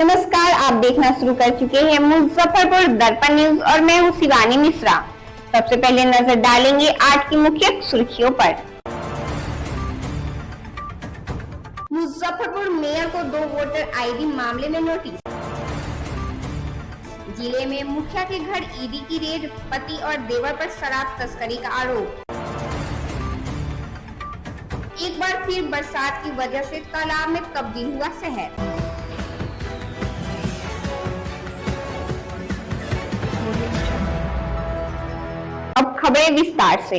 नमस्कार, आप देखना शुरू कर चुके हैं मुजफ्फरपुर दर्पण न्यूज और मैं हूं शिवानी मिश्रा। सबसे पहले नजर डालेंगे आज की मुख्य सुर्खियों पर। मुजफ्फरपुर मेयर को 2 वोटर आईडी मामले में नोटिस। जिले में मुखिया के घर ईडी की रेड, पति और देवर पर शराब तस्करी का आरोप। एक बार फिर बरसात की वजह से तालाब में तब्दील हुआ शहर। अब खबरें विस्तार से।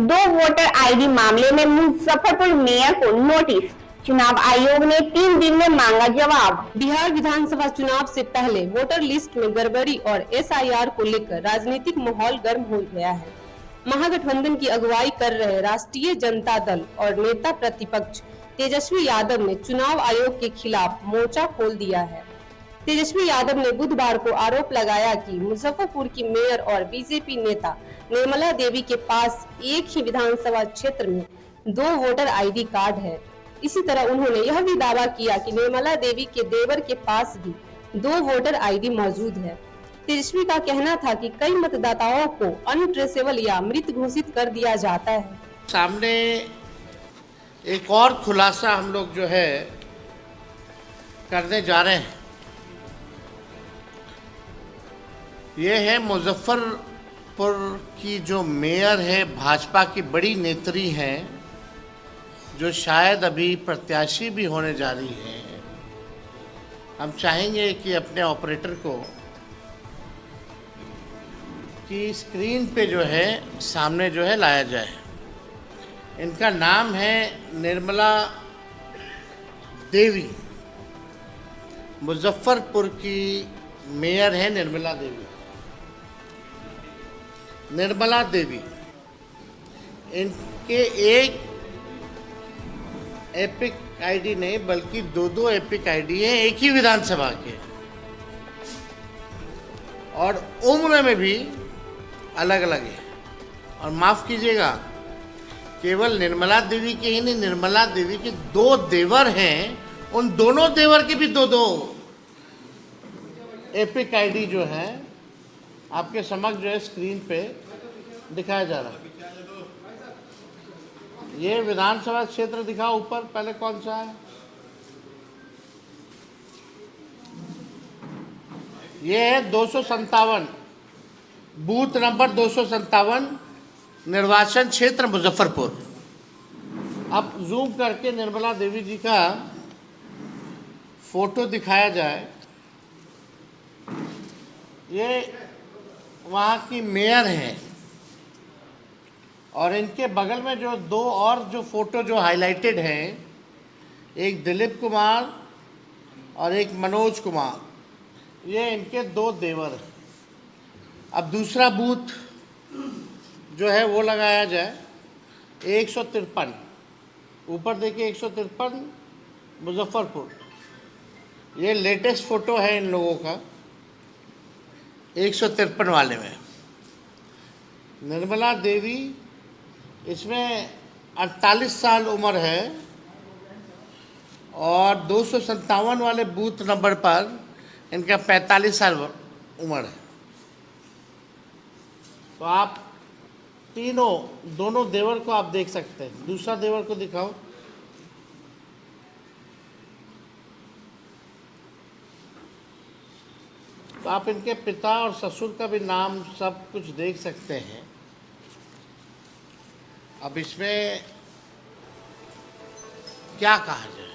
2 वोटर आईडी मामले में मुजफ्फरपुर मेयर को नोटिस। चुनाव आयोग ने 3 दिन में मांगा जवाब। बिहार विधानसभा चुनाव से पहले वोटर लिस्ट में गड़बड़ी और एसआईआर को लेकर राजनीतिक माहौल गर्म हो गया है। महागठबंधन की अगुवाई कर रहे राष्ट्रीय जनता दल और नेता प्रतिपक्ष तेजस्वी यादव ने चुनाव आयोग के खिलाफ मोर्चा खोल दिया है। तेजस्वी यादव ने बुधवार को आरोप लगाया कि मुजफ्फरपुर की मेयर और बीजेपी नेता निर्मला देवी के पास एक ही विधानसभा क्षेत्र में 2 वोटर आईडी कार्ड है। इसी तरह उन्होंने यह भी दावा किया कि निर्मला देवी के देवर के पास भी 2 वोटर आईडी मौजूद है। तेजस्वी का कहना था कि कई मतदाताओं को अनट्रेसेबल या मृत घोषित कर दिया जाता है। सामने एक और खुलासा हम लोग जो है करने जा रहे हैं। ये है मुजफ्फरपुर की जो मेयर है, भाजपा की बड़ी नेत्री हैं, जो शायद अभी प्रत्याशी भी होने जा रही है। हम चाहेंगे कि अपने ऑपरेटर को कि स्क्रीन पे जो है सामने जो है लाया जाए। इनका नाम है निर्मला देवी। मुजफ्फरपुर की मेयर है निर्मला देवी। निर्मला देवी, इनके एक एपिक आईडी नहीं बल्कि 2 एपिक आईडी है, एक ही विधानसभा के, और उम्र में भी अलग अलग है। और माफ कीजिएगा, केवल निर्मला देवी के ही नहीं, निर्मला देवी के 2 देवर हैं, उन दोनों देवर के भी 2 एपिक आईडी जो है आपके समक्ष जो है स्क्रीन पे दिखाया जा रहा है। ये विधानसभा क्षेत्र दिखा ऊपर, पहले कौन सा है? ये है 257, बूथ नंबर 257, निर्वाचन क्षेत्र मुजफ्फरपुर। अब जूम करके निर्मला देवी जी का फोटो दिखाया जाए। ये वहाँ की मेयर हैं और इनके बगल में जो 2 और जो फोटो जो हाईलाइटेड हैं, एक दिलीप कुमार और एक मनोज कुमार, ये इनके 2 देवर हैं। अब दूसरा बूथ जो है वो लगाया जाए। 153, ऊपर देखिए 153 मुजफ्फरपुर। ये लेटेस्ट फोटो है इन लोगों का 153 वाले में। निर्मला देवी, इसमें 48 साल उम्र है और 257 वाले बूथ नंबर पर इनका 45 साल उम्र है। तो आप दोनों देवर को आप देख सकते हैं। दूसरा देवर को दिखाओ। तो आप इनके पिता और ससुर का भी नाम सब कुछ देख सकते हैं। अब इसमें क्या कहा जाए,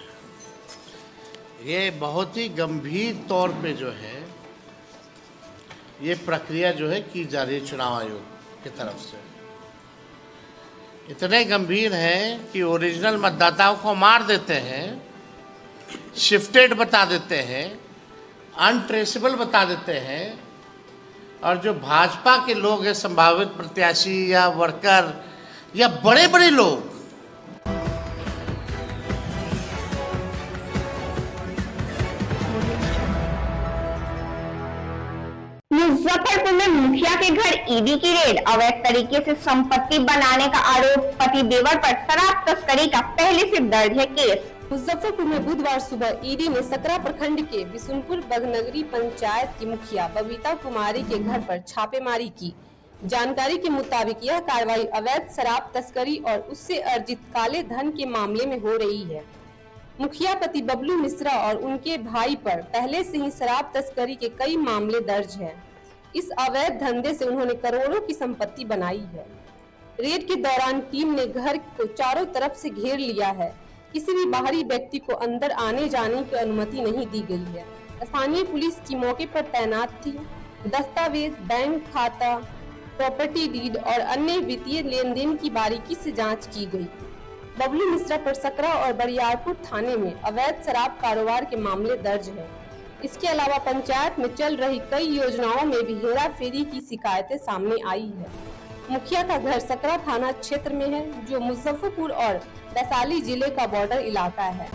ये बहुत ही गंभीर तौर पे जो है ये प्रक्रिया जो है की जा रही है चुनाव आयोग की तरफ से। इतने गंभीर है कि ओरिजिनल मतदाताओं को मार देते हैं, शिफ्टेड बता देते हैं, अनट्रेसेबल बता देते हैं, और जो भाजपा के लोग हैं, संभावित प्रत्याशी या वर्कर या बड़े बड़े लोग, मुजफ्फरपुर में मुखिया के घर ईडी की रेड, अवैध तरीके से संपत्ति बनाने का आरोप, पति देवर पर शराब तस्करी का पहले से दर्ज है केस। मुजफ्फरपुर में बुधवार सुबह ईडी ने सकरा प्रखंड के बिशुनपुर बगनगरी पंचायत की मुखिया बबीता कुमारी के घर पर छापेमारी की। जानकारी के मुताबिक यह कार्रवाई अवैध शराब तस्करी और उससे अर्जित काले धन के मामले में हो रही है। मुखिया पति बबलू मिश्रा और उनके भाई पर पहले से ही शराब तस्करी के कई मामले दर्ज हैं। इस अवैध धंधे से उन्होंने करोड़ों की संपत्ति बनाई है। रेड के दौरान टीम ने घर को चारों तरफ से घेर लिया है। किसी भी बाहरी व्यक्ति को अंदर आने जाने की अनुमति नहीं दी गई है। स्थानीय पुलिस की मौके पर तैनात थी। दस्तावेज, बैंक खाता, प्रॉपर्टी डीड और अन्य वित्तीय लेन देन की बारीकी से जांच की गई। बबलू मिश्रा पर सकरा और बरियारपुर थाने में अवैध शराब कारोबार के मामले दर्ज हैं। इसके अलावा पंचायत में चल रही कई योजनाओं में भी हेरा फेरी की शिकायतें सामने आई है। मुखिया का घर सकरा थाना क्षेत्र में है, जो मुजफ्फरपुर और वैशाली जिले का बॉर्डर इलाका है।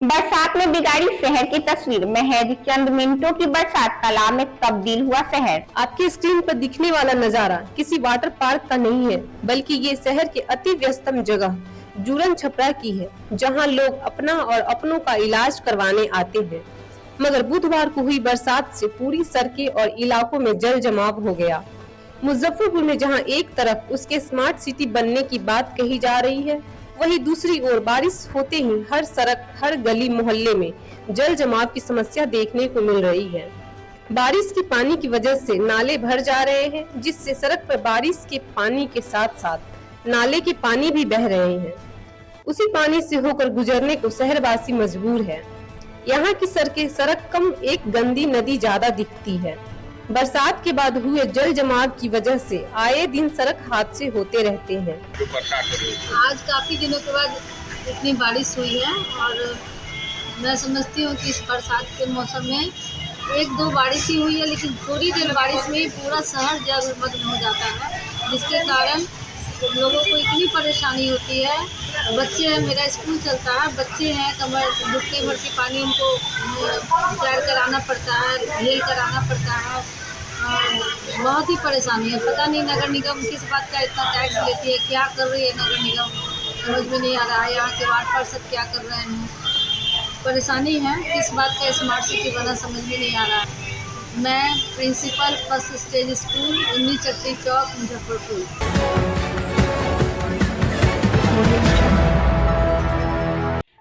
बरसात में बिगाड़ी शहर की तस्वीर, महज चंद मिनटों की बरसात तालाब में तब्दील हुआ शहर। आपकी स्क्रीन पर दिखने वाला नजारा किसी वाटर पार्क का नहीं है, बल्कि ये शहर के अति व्यस्तम जगह जूरन छपरा की है, जहां लोग अपना और अपनों का इलाज करवाने आते हैं। मगर बुधवार को हुई बरसात से पूरी सड़कें और इलाकों में जल जमाव हो गया। मुजफ्फरपुर में जहां एक तरफ उसके स्मार्ट सिटी बनने की बात कही जा रही है, वहीं दूसरी ओर बारिश होते ही हर सड़क, हर गली मोहल्ले में जल जमाव की समस्या देखने को मिल रही है। बारिश के पानी की वजह से नाले भर जा रहे हैं, जिससे सड़क पर बारिश के पानी के साथ साथ नाले के पानी भी बह रहे हैं। उसी पानी से होकर गुजरने को शहरवासी मजबूर है। यहाँ की सड़क कम, एक गंदी नदी ज्यादा दिखती है। बरसात के बाद हुए जल जमाव की वजह से आए दिन सड़क हादसे होते रहते हैं। आज काफी दिनों के बाद इतनी बारिश हुई है और मैं समझती हूँ कि इस बरसात के मौसम में एक दो बारिश ही हुई है, लेकिन थोड़ी देर बारिश में ही पूरा शहर जलमग्न हो जाता है, जिसके कारण लोगों को इतनी परेशानी होती है। बच्चे हैं, मेरा स्कूल चलता है, बच्चे हैं, कमर घुटने भर के पानी उनको तैयार कराना पड़ता है, हेल कराना पड़ता है। बहुत ही परेशानी है। पता नहीं नगर निगम किस बात का इतना टैक्स लेती है, क्या कर रही है नगर निगम, समझ में नहीं आ रहा है। यहाँ के वार्ड पार्षद क्या कर रहे हैं, परेशानी है। किस बात का स्मार्ट सिटी बना समझ में नहीं आ रहा है। मैं प्रिंसिपल फर्स्ट स्टेज स्कूल 19 चट्टी चौक मुजफ्फरपुर।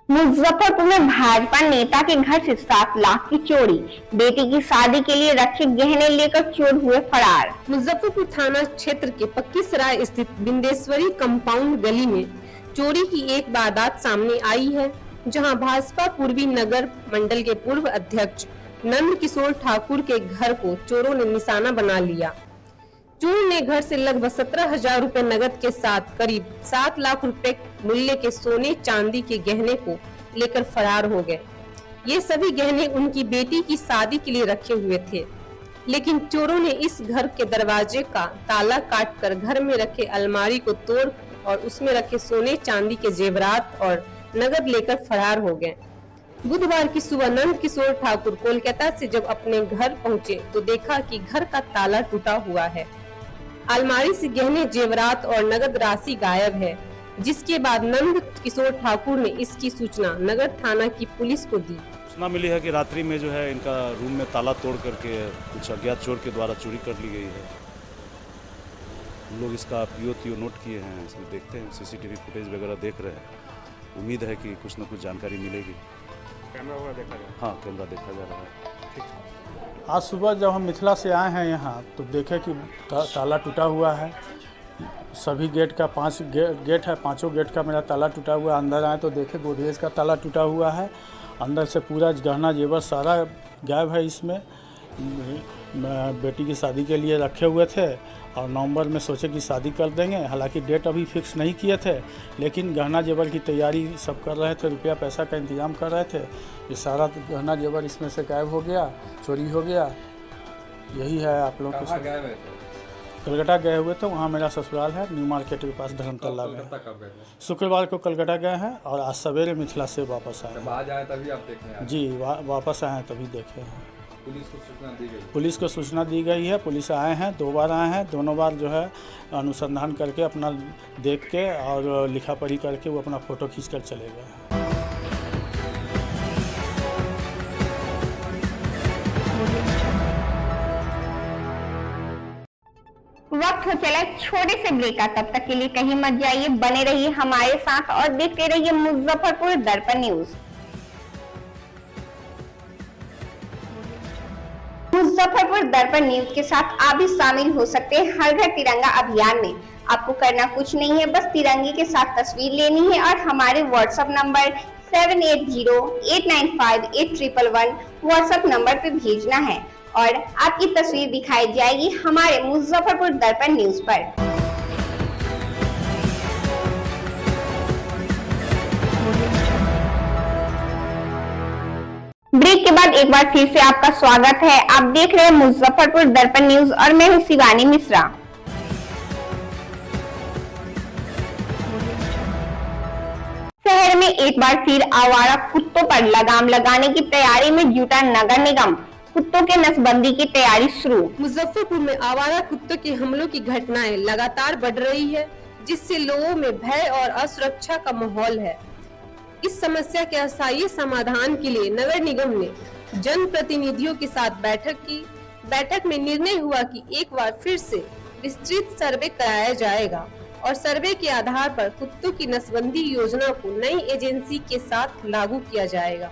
मुजफ्फरपुर में भाजपा नेता के घर से 7 लाख की चोरी, बेटी की शादी के लिए रखे गहने लेकर चोर हुए फरार। मुजफ्फरपुर थाना क्षेत्र के पक्की सराय स्थित बिंदेश्वरी कंपाउंड गली में चोरी की एक वारदात सामने आई है, जहां भाजपा पूर्वी नगर मंडल के पूर्व अध्यक्ष नंद किशोर ठाकुर के घर को चोरों ने निशाना बना लिया। चोर ने घर से लगभग 17,000 रुपए नकद के साथ करीब 7 लाख रुपए मूल्य के सोने चांदी के गहने को लेकर फरार हो गए। ये सभी गहने उनकी बेटी की शादी के लिए रखे हुए थे, लेकिन चोरों ने इस घर के दरवाजे का ताला काटकर घर में रखे अलमारी को तोड़ और उसमें रखे सोने चांदी के जेवरात और नगद लेकर फरार हो गए। बुधवार की सुबह नंद किशोर ठाकुर कोलकाता से जब अपने घर पहुंचे तो देखा कि घर का ताला टूटा हुआ है, अलमारी से गहने, जेवरात और नगद राशि गायब है। जिसके बाद नंद किशोर ठाकुर ने इसकी सूचना नगर थाना की पुलिस को दी। सूचना मिली है कि रात्रि में जो है इनका रूम में ताला तोड़ करके कुछ अज्ञात चोर के द्वारा चोरी कर ली गई है। हम लोग इसका पीओ नोट किए हैं, इसमें देखते हैं, सीसीटीवी फुटेज वगैरह देख रहे हैं। उम्मीद है कि कुछ न कुछ जानकारी मिलेगी। कैमरा वगैरह देखा जाए? हाँ, कैमरा देखा जा रहा है। आज सुबह जब हम मिथिला से आए हैं यहाँ तो देखे कि ताला टूटा हुआ है। सभी गेट का 5 गेट है, 5 गेट का मेरा ताला टूटा हुआ है। अंदर आए तो देखे गोदरेज का ताला टूटा हुआ है, अंदर से पूरा गहना जेवर सारा गायब है। इसमें बेटी की शादी के लिए रखे हुए थे और नवंबर में सोचे कि शादी कर देंगे। हालांकि डेट अभी फिक्स नहीं किए थे, लेकिन गहना जेवर की तैयारी सब कर रहे थे, रुपया पैसा का इंतजाम कर रहे थे। ये सारा गहना जेवर इसमें से गायब हो गया, चोरी हो गया। यही है आप लोग के। कलकत्ता गए हुए थे, वहाँ मेरा ससुराल है, न्यू मार्केट के पास धर्मतला में। कब गए थे? शुक्रवार को कलकत्ता गए हैं और आज सवेरे मिथिला से वापस आए जब हैं। आज आए तभी आप देखने आए? जी वापस आए हैं तभी देखे हैं। पुलिस को सूचना दी गई? पुलिस को सूचना दी गई है, पुलिस आए हैं, 2 बार आए हैं, दोनों बार जो है अनुसंधान करके अपना देख के और लिखा पढ़ी करके वो अपना फ़ोटो खींच कर चले गए हैं। वक्त हो चला एक छोटे से ब्रेक का, तब तक के लिए कहीं मत जाइए, बने रहिए हमारे साथ और देखते रहिए मुजफ्फरपुर दर्पण न्यूज। मुजफ्फरपुर दर्पण न्यूज के साथ आप भी शामिल हो सकते हैं हर घर तिरंगा अभियान में। आपको करना कुछ नहीं है, बस तिरंगे के साथ तस्वीर लेनी है और हमारे व्हाट्सएप नंबर 7808958111 व्हाट्सएप नंबर पे भेजना है और आपकी तस्वीर दिखाई जाएगी हमारे मुजफ्फरपुर दर्पण न्यूज पर। ब्रेक के बाद एक बार फिर से आपका स्वागत है। आप देख रहे हैं मुजफ्फरपुर दर्पण न्यूज और मैं हूं शिवानी मिश्रा। शहर में एक बार फिर आवारा कुत्तों पर लगाम लगाने की तैयारी में जुटा नगर निगम। कुत्तों के नसबंदी की तैयारी शुरू। मुजफ्फरपुर में आवारा कुत्तों के हमलों की घटनाएं लगातार बढ़ रही है, जिससे लोगों में भय और असुरक्षा का माहौल है। इस समस्या के अस्थायी समाधान के लिए नगर निगम ने जनप्रतिनिधियों के साथ बैठक की। बैठक में निर्णय हुआ कि एक बार फिर से विस्तृत सर्वे कराया जाएगा और सर्वे के आधार पर कुत्तों की नसबंदी योजना को नई एजेंसी के साथ लागू किया जाएगा।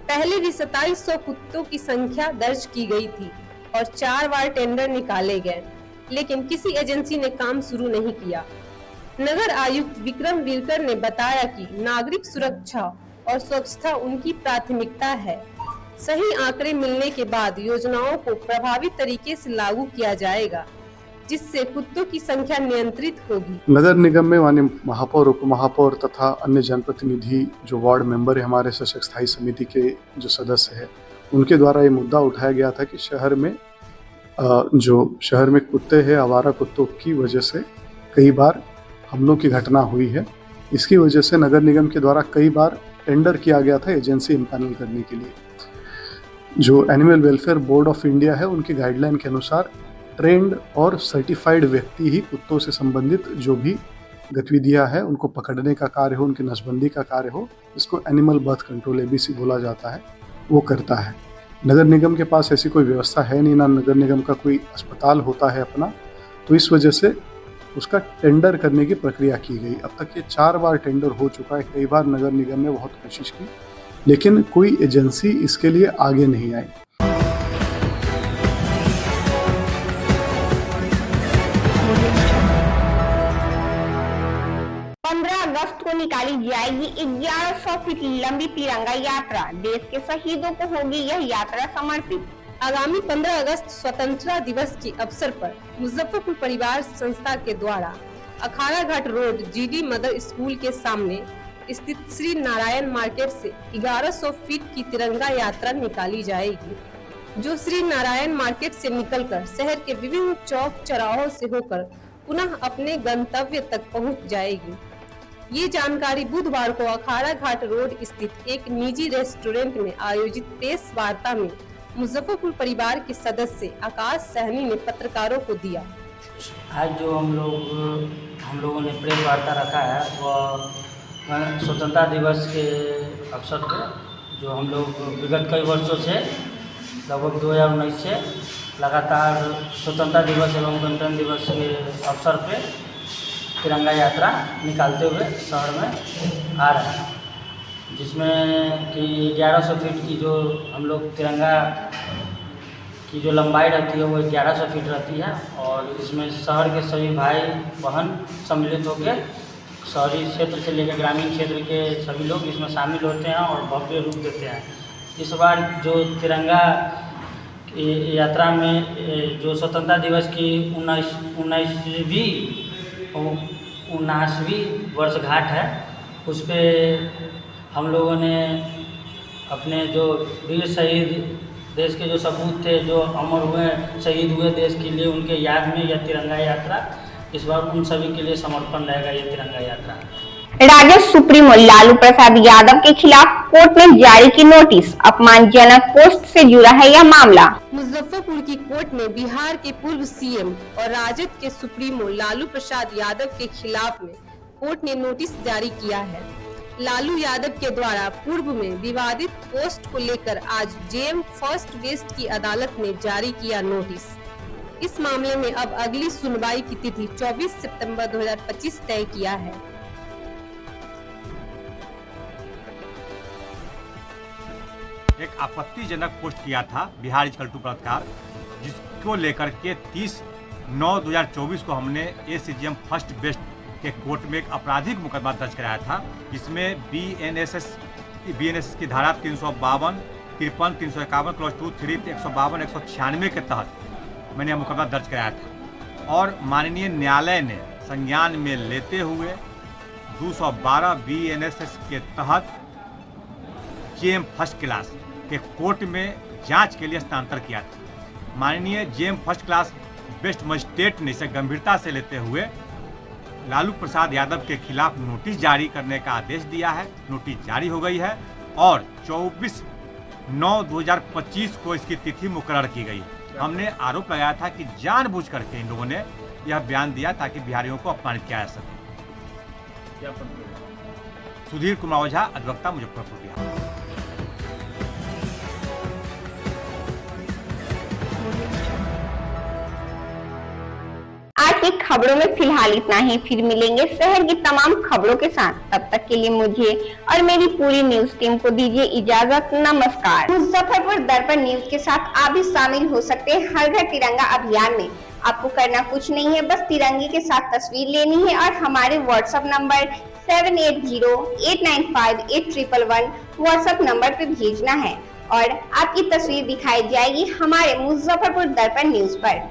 पहले भी 2700 कुत्तों की संख्या दर्ज की गई थी और 4 बार टेंडर निकाले गए, लेकिन किसी एजेंसी ने काम शुरू नहीं किया। नगर आयुक्त विक्रम विरकर ने बताया कि नागरिक सुरक्षा और स्वच्छता उनकी प्राथमिकता है। सही आंकड़े मिलने के बाद योजनाओं को प्रभावी तरीके से लागू किया जाएगा, जिससे कुत्तों की संख्या नियंत्रित होगी। नगर निगम में माननीय महापौर, उप महापौर तथा अन्य जनप्रतिनिधि जो वार्ड मेंबर है, हमारे सशक्त स्थायी समिति के जो सदस्य है, उनके द्वारा ये मुद्दा उठाया गया था कि शहर में कुत्ते हैं, आवारा कुत्तों की वजह से कई बार हमलों की घटना हुई है। इसकी वजह से नगर निगम के द्वारा कई बार टेंडर किया गया था एजेंसी इम्पैनल करने के लिए। जो animal welfare board of India है, उनकी गाइडलाइन के अनुसार ट्रेंड और सर्टिफाइड व्यक्ति ही कुत्तों से संबंधित जो भी गतिविधियां हैं, उनको पकड़ने का कार्य हो, उनकी नसबंदी का कार्य हो, इसको एनिमल बर्थ कंट्रोल ABC बोला जाता है, वो करता है। नगर निगम के पास ऐसी कोई व्यवस्था है नहीं, ना नगर निगम का कोई अस्पताल होता है अपना, तो इस वजह से उसका टेंडर करने की प्रक्रिया की गई। अब तक ये 4 बार टेंडर हो चुका है। कई बार नगर निगम ने बहुत कोशिश की, लेकिन कोई एजेंसी इसके लिए आगे नहीं आई। 15 अगस्त को निकाली जाएगी 1100 फीट लंबी तिरंगा यात्रा। देश के शहीदों को होगी यह यात्रा समर्पित। आगामी 15 अगस्त स्वतंत्रता दिवस के अवसर पर मुजफ्फरपुर परिवार संस्था के द्वारा अखाड़ा घाट रोड GD मदर स्कूल के सामने स्थित श्री नारायण मार्केट से 1100 फीट की तिरंगा यात्रा निकाली जाएगी, जो श्री नारायण मार्केट से निकलकर शहर के विभिन्न चौक चौराहों से होकर पुनः अपने गंतव्य तक पहुंच जाएगी। ये जानकारी बुधवार को अखाड़ा घाट रोड स्थित एक निजी रेस्टोरेंट में आयोजित प्रेस वार्ता में मुजफ्फरपुर परिवार के सदस्य आकाश सहनी ने पत्रकारों को दिया। आज जो हम लोगों ने प्रेस वार्ता रखा है वह स्वतंत्रता दिवस के अवसर पर, जो हम लोग विगत कई वर्षों से लगभग 2019 से लगातार स्वतंत्रता दिवस एवं गणतंत्र दिवस के अवसर पर तिरंगा यात्रा निकालते हुए शहर में आ रहे हैं, जिसमें कि 1100 फीट की जो हम लोग तिरंगा की जो लंबाई रहती है वो 1100 फीट रहती है और इसमें शहर के सभी भाई बहन सम्मिलित होकर शहरी क्षेत्र से लेकर ग्रामीण क्षेत्र के सभी लोग इसमें शामिल होते हैं और भव्य रूप देते हैं। इस बार जो तिरंगा यात्रा में जो स्वतंत्रता दिवस की 19वीं वर्षगांठ है, उस पर हम लोगों ने अपने जो वीर शहीद देश के जो सपूत थे, जो अमर हुए, शहीद हुए देश के लिए, उनके याद में यह तिरंगा यात्रा इस बार उन सभी के लिए समर्पण रहेगा। ये तिरंगा यात्रा राजद सुप्रीमो लालू प्रसाद यादव के खिलाफ कोर्ट ने जारी की नोटिस, अपमानजनक पोस्ट से जुड़ा है यह मामला। मुजफ्फरपुर की कोर्ट ने बिहार के पूर्व सीएम और राजद के सुप्रीमो लालू प्रसाद यादव के खिलाफ में कोर्ट ने नोटिस जारी किया है। लालू यादव के द्वारा पूर्व में विवादित पोस्ट को लेकर आज जेएम फर्स्ट वेस्ट की अदालत ने जारी किया नोटिस। इस मामले में अब अगली सुनवाई की तिथि 24 सितंबर 2025 तय किया है। एक आपत्तिजनक पोस्ट किया था बिहार कल्टू बलात्कार, जिसको लेकर के 30/9/2024 को हमने एसीजेएम फर्स्ट बेस्ट के कोर्ट में एक आपराधिक मुकदमा दर्ज कराया था, जिसमें बीएनएस की धारा 352, 53, 351, क्लॉज 2, 3, 152, 196 के तहत मैंने यह मुकदमा दर्ज कराया था और माननीय न्यायालय ने संज्ञान में लेते हुए 212 बीएनएस के तहत जेएम फर्स्ट क्लास के कोर्ट में जांच के लिए हस्तांतर किया था। माननीय JM first class best magistrate ने इसे गंभीरता से लेते हुए लालू प्रसाद यादव के खिलाफ नोटिस जारी करने का आदेश दिया है। नोटिस जारी हो गई है और 24/9/2025 को इसकी तिथि मुकर्रर की गई है। हमने आरोप लगाया था कि जानबूझ करके इन लोगों ने यह बयान दिया ताकि बिहारियों को अपमानित किया जा सके। सुधीर कुमार ओझा, अधिवक्ता, मुजफ्फरपुर बिहार। आज की खबरों में फिलहाल इतना ही, फिर मिलेंगे शहर की तमाम खबरों के साथ। तब तक के लिए मुझे और मेरी पूरी न्यूज टीम को दीजिए इजाजत। नमस्कार। मुजफ्फरपुर दर्पण न्यूज के साथ आप भी शामिल हो सकते हैं हर घर तिरंगा अभियान में। आपको करना कुछ नहीं है, बस तिरंगे के साथ तस्वीर लेनी है और हमारे व्हाट्सएप नंबर 7808958111 व्हाट्सएप नंबर पे भेजना है और आपकी तस्वीर दिखाई जाएगी हमारे मुजफ्फरपुर दर्पण न्यूज पर।